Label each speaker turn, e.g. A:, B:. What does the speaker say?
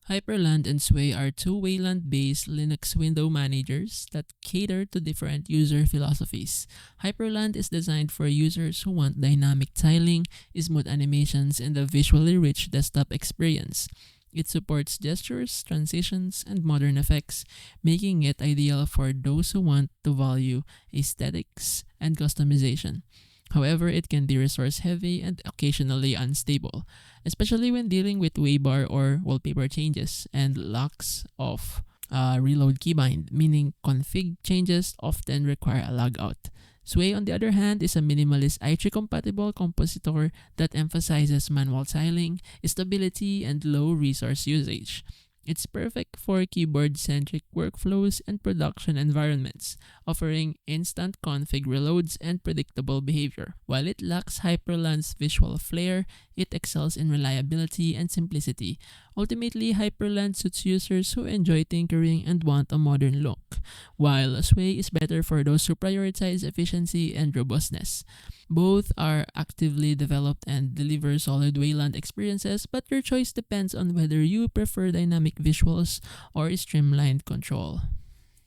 A: Hyprland and Sway are two Wayland-based Linux window managers that cater to different user philosophies. Hyprland is designed for users who want dynamic tiling, smooth animations, and a visually rich desktop experience. It supports gestures, transitions, and modern effects, making it ideal for those who want to value aesthetics and customization. However, it can be resource heavy and occasionally unstable, especially when dealing with waybar or wallpaper changes and locks of reload keybind, meaning config changes often require a logout. Sway, on the other hand, is a minimalist i3 compatible compositor that emphasizes manual tiling, stability, and low resource usage. It's perfect for keyboard-centric workflows and production environments, offering instant config reloads and predictable behavior. While it lacks Hyperland's visual flair, it excels in reliability and simplicity. Ultimately, Hyperland suits users who enjoy tinkering and want a modern look, while Sway is better for those who prioritize efficiency and robustness. Both are actively developed and deliver solid Wayland experiences, but your choice depends on whether you prefer dynamic visuals or streamlined control.